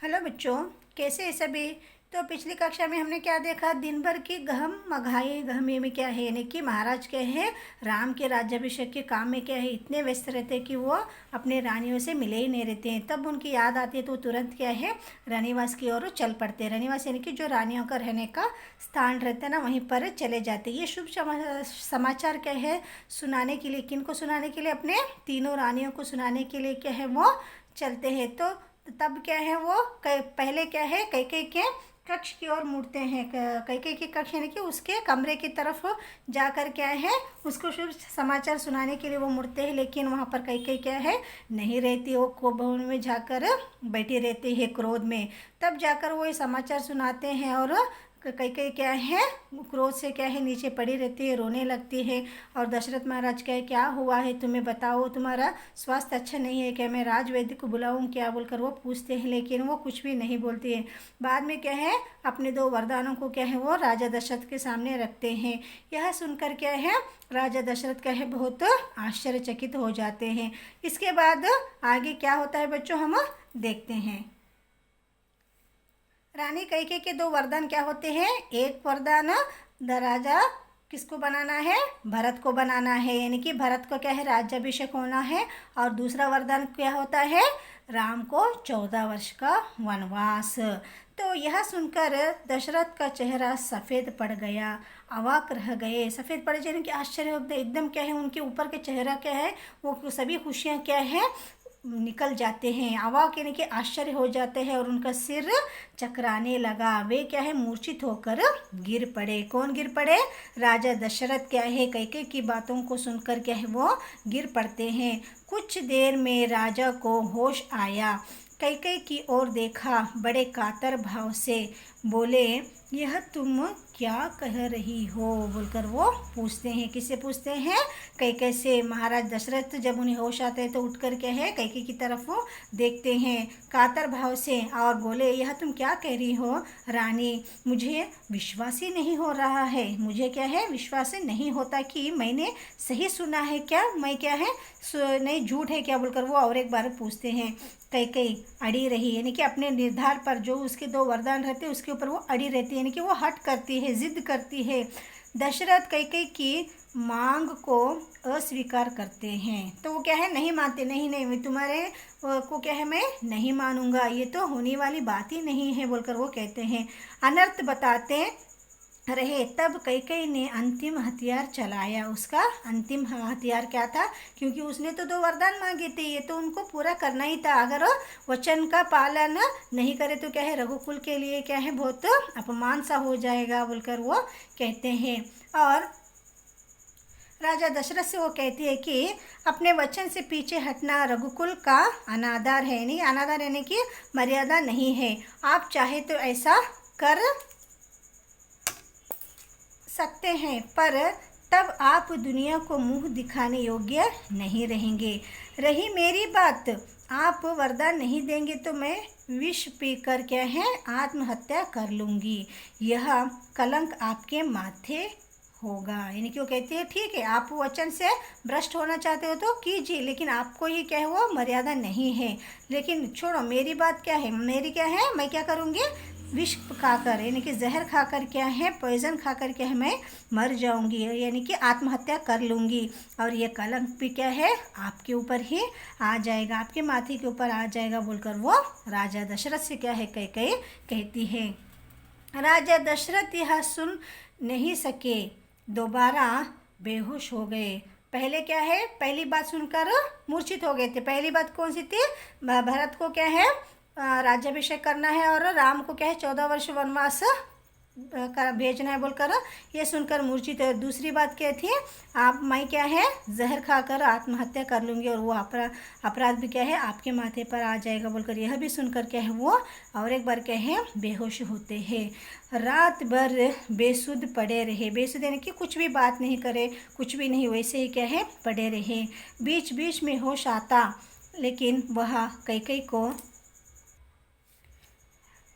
Hello बच्चों, कैसे हैं सभी। तो पिछली कक्षा में हमने क्या देखा, दिन भर की गहम मघाई गहमी में क्या है, यानी कि महाराज क्या है, राम के राज्याभिषेक के काम में क्या है, इतने व्यस्त रहते हैं कि वो अपने रानियों से मिले ही नहीं रहते हैं। तब उनकी याद आती है तो तुरंत क्या है, रानीवास की ओर चल पड़ते हैं। रानीवास यानी कि जो रानियों का रहने का स्थान रहता है ना, वहीं पर चले जाते हैं। ये शुभ समाचार क्या है, सुनाने के लिए, किनको सुनाने के लिए, अपने तीनों रानियों को सुनाने के लिए क्या है, वो चलते हैं। तो तब क्या है, वो पहले क्या है, कैकेयी के कक्ष की ओर मुड़ते हैं। कैकेयी के कक्ष यानी कि उसके कमरे की तरफ जाकर क्या है, उसको शुभ समाचार सुनाने के लिए वो मुड़ते हैं। लेकिन वहाँ पर कैकेयी क्या है, नहीं रहती, वो कोपभवन में जाकर बैठी रहती है क्रोध में। तब जाकर वो ये समाचार सुनाते हैं और कैकेयी क्या है, क्रोध से क्या है, नीचे पड़ी रहती है, रोने लगती है। और दशरथ महाराज क्या है, क्या हुआ है तुम्हें, बताओ, तुम्हारा स्वास्थ्य अच्छा नहीं है क्या, मैं राजवैद्य को बुलाऊं क्या, बोलकर वो पूछते हैं। लेकिन वो कुछ भी नहीं बोलती है। बाद में क्या है, अपने दो वरदानों को क्या है, वो राजा दशरथ के सामने रखते हैं। यह सुनकर क्या है, राजा दशरथ क्या है, बहुत आश्चर्यचकित हो जाते हैं। इसके बाद आगे क्या होता है बच्चों, हम देखते हैं। रानी कैकेयी के दो वरदान क्या होते हैं। एक वरदान, राजा किसको बनाना है, भरत को बनाना है, यानी कि भरत को क्या है, राज्याभिषेक होना है। और दूसरा वरदान क्या होता है, राम को 14 वर्ष का वनवास। तो यह सुनकर दशरथ का चेहरा सफ़ेद पड़ गया, अवाक रह गए। सफ़ेद पड़ जाने की आश्चर्य हो गए, एकदम क्या है, उनके ऊपर के चेहरा क्या है, वो सभी खुशियाँ क्या है, निकल जाते हैं। अवाक यानी कि आश्चर्य हो जाते हैं और उनका सिर चकराने लगा। वे क्या है, मूर्छित होकर गिर पड़े। कौन गिर पड़े, राजा दशरथ क्या है, कैकेयी की बातों को सुनकर क्या है, वो गिर पड़ते हैं। कुछ देर में राजा को होश आया, कैकेयी की ओर देखा, बड़े कातर भाव से बोले, यह तुम क्या कह रही हो, बोलकर वो पूछते हैं। किससे पूछते हैं, कैकेयी से। महाराज दशरथ जब उन्हें होश आते हैं तो उठकर क्या है, कैकेयी की तरफ वो देखते हैं कातर भाव से और बोले, यह तुम क्या कह रही हो रानी, मुझे विश्वास ही नहीं हो रहा है। मुझे क्या है, विश्वास नहीं होता कि मैंने सही सुना है क्या, मैं क्या है, नहीं झूठ है क्या, बोलकर वो और एक बार पूछते हैं। कैकेयी अड़ी रही, यानी कि अपने निर्धार पर, जो उसके दो वरदान रहते हैं उसके ऊपर वो अड़ी रहती है, यानी कि वो हट करती है, जिद करती है। दशरथ कैकेयी की मांग को अस्वीकार करते हैं। तो वो क्या है, नहीं मानते, नहीं नहीं, मैं तुम्हारे को क्या है, मैं नहीं मानूंगा, ये तो होने वाली बात ही नहीं है, बोलकर वो कहते हैं। अनर्थ बताते रहे। तब कैकेयी ने अंतिम हथियार चलाया। उसका अंतिम हथियार क्या था, क्योंकि उसने तो दो वरदान मांगे थे, ये तो उनको पूरा करना ही था। अगर वचन का पालन नहीं करे तो क्या है, रघुकुल के लिए क्या है, बहुत अपमान सा हो जाएगा, बोलकर वो कहते हैं। और राजा दशरथ से वो कहती है कि अपने वचन से पीछे हटना रघुकुल का अनादर है, नहीं, अनादर यानी कि मर्यादा नहीं है। आप चाहे तो ऐसा कर सकते हैं, पर तब आप दुनिया को मुंह दिखाने योग्य नहीं रहेंगे। रही मेरी बात, आप वरदान नहीं देंगे तो मैं विष पीकर क्या है, आत्महत्या कर लूँगी। यह कलंक आपके माथे होगा। यानी कि वो कहती है, ठीक है, आप वचन से भ्रष्ट होना चाहते हो तो कीजिए, लेकिन आपको ही क्या है, वो मर्यादा नहीं है। लेकिन छोड़ो, मेरी बात क्या है, मेरी क्या है, मैं क्या करूँगी, विष खाकर, यानी कि जहर खाकर क्या है, पॉइजन खाकर क्या है, मैं मर जाऊंगी, यानी कि आत्महत्या कर लूँगी। और ये कलंक भी क्या है, आपके ऊपर ही आ जाएगा, आपके माथे के ऊपर आ जाएगा, बोलकर वो राजा दशरथ से क्या है, कैकेयी कहती है। राजा दशरथ यह सुन नहीं सके, दोबारा बेहोश हो गए। पहले क्या है, पहली बात सुनकर मूर्छित हो गए थे। पहली बात कौन सी थी, भरत को क्या है, राज्याभिषेक करना है और राम को क्या है, 14 वर्ष वनवास भेजना है, बोलकर ये सुनकर मूर्छित है। दूसरी बात क्या थी, आप, मैं क्या है, जहर खाकर आत्महत्या कर लूँगी और वो अपराध भी क्या है, आपके माथे पर आ जाएगा, बोलकर यह भी सुनकर क्या है, वो और एक बार क्या है, बेहोश होते हैं। रात भर बेसुध पड़े रहे। बेसुध यानी कि कुछ भी बात नहीं करे, कुछ भी नहीं, वैसे ही क्या है, पड़े रहे। बीच बीच में होश आता, लेकिन वह कैकेयी को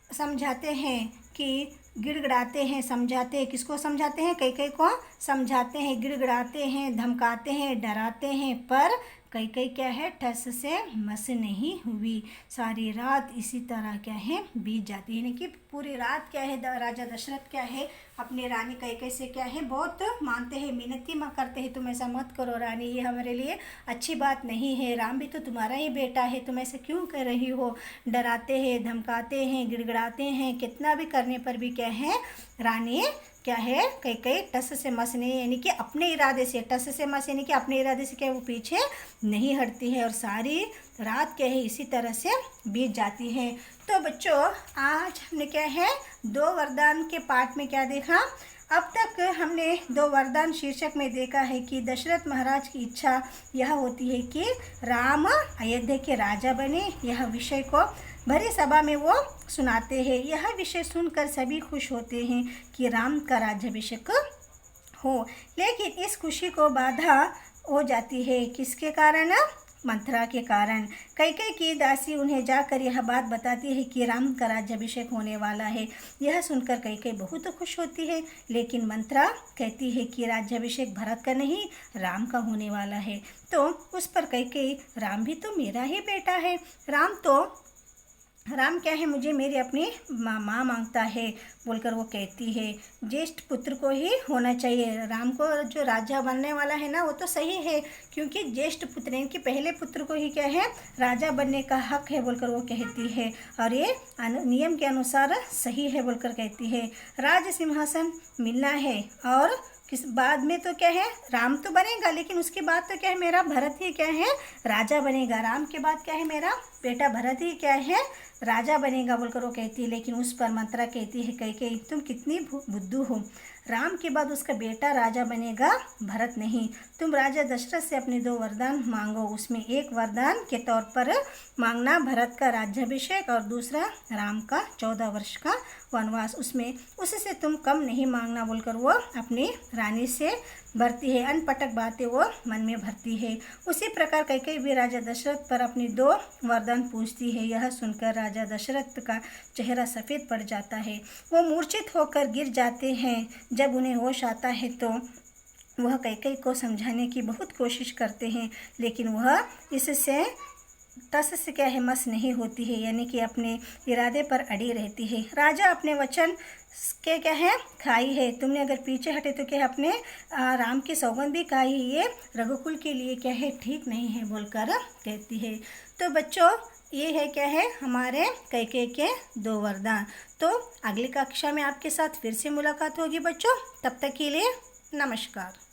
समझाते हैं कि गिड़गिड़ाते हैं, समझाते हैं, किसको समझाते हैं, कैकेयी को समझाते हैं, गिड़गिड़ाते हैं, धमकाते हैं, डराते हैं, पर कैकेयी क्या है ठस से मस नहीं हुई, सारी रात इसी तरह क्या है बीत जाती है। यानी कि पूरी रात क्या है राजा दशरथ क्या है अपनी रानी कैकेयी से क्या है बहुत मानते हैं, मिन्नती करते हैं, तुम ऐसा मत करो रानी, ये हमारे लिए अच्छी बात नहीं है, राम भी तो तुम्हारा ही बेटा है, तुम ऐसे क्यों कर रही हो। डराते हैं, धमकाते हैं, गिड़गिड़ाते हैं, कितना भी करने पर भी क्या है रानी क्या है कैकेयी टस से मस नहीं, यानी कि अपने इरादे से, टस से मस यानी कि अपने इरादे से क्या वो पीछे नहीं हटती है, और सारी रात क्या है इसी तरह से बीत जाती है। तो बच्चों आज हमने क्या है 2 वरदान के पाठ में क्या देखा, अब तक हमने 2 वरदान शीर्षक में देखा है कि दशरथ महाराज की इच्छा यह होती है कि राम अयोध्या के राजा बने, यह विषय को भरी सभा में वो सुनाते हैं। यह विषय सुनकर सभी खुश होते हैं कि राम का राज्याभिषेक हो, लेकिन इस खुशी को बाधा हो जाती है, किसके कारण, मंथरा के कारण। कैकेयी की दासी उन्हें जाकर यह बात बताती है कि राम का राज्याभिषेक होने वाला है। यह सुनकर कैकेयी बहुत खुश होती है, लेकिन मंथरा कहती है कि राज्याभिषेक भरत का नहीं राम का होने वाला है। तो उस पर कैकेयी, राम भी तो मेरा ही बेटा है, राम क्या है मुझे मेरी अपनी माँ मांगता है बोलकर वो कहती है। ज्येष्ठ पुत्र को ही होना चाहिए, राम को जो राजा बनने वाला है ना वो तो सही है, क्योंकि ज्येष्ठ पुत्र यानी कि पहले पुत्र को ही क्या है राजा बनने का हक है बोलकर वो कहती है, और ये नियम के अनुसार सही है बोलकर कहती है। राज सिंहासन मिलना है, और किस बाद में तो क्या है राम तो बनेगा, लेकिन उसके बाद तो क्या है मेरा भरत ही क्या है राजा बनेगा, राम के बाद क्या है मेरा बेटा भरत ही क्या है राजा बनेगा बोलकर वो कहती है। लेकिन उस पर मंथरा कहती है कैकेयी तुम कितनी बुद्धू हो, राम के बाद उसका बेटा राजा बनेगा भरत नहीं, तुम राजा दशरथ से अपने 2 वरदान मांगो, उसमें एक वरदान के तौर पर मांगना भरत का राज्याभिषेक और दूसरा राम का 14 वर्ष का वनवास, उससे तुम कम नहीं मांगना बोलकर वो अपनी रानी से भरती है, अनपटक बातें वो मन में भरती है। उसी प्रकार कैकेयी भी राजा दशरथ पर अपनी 2 वरदान पूछती है। यह सुनकर राजा दशरथ का चेहरा सफ़ेद पड़ जाता है, वो मूर्छित होकर गिर जाते हैं। जब उन्हें होश आता है तो वह कैकेयी को समझाने की बहुत कोशिश करते हैं, लेकिन वह इससे टस से क्या है मस नहीं होती है, यानी कि अपने इरादे पर अड़ी रहती है। राजा अपने वचन के क्या है खाई है, तुमने अगर पीछे हटे तो क्या है अपने राम की सौगंध भी खाई है, ये रघुकुल के लिए क्या है ठीक नहीं है बोलकर कहती है। तो बच्चों ये है क्या है हमारे कैकेयी के 2 वरदान। तो अगली कक्षा में आपके साथ फिर से मुलाकात होगी बच्चों, तब तक के लिए नमस्कार।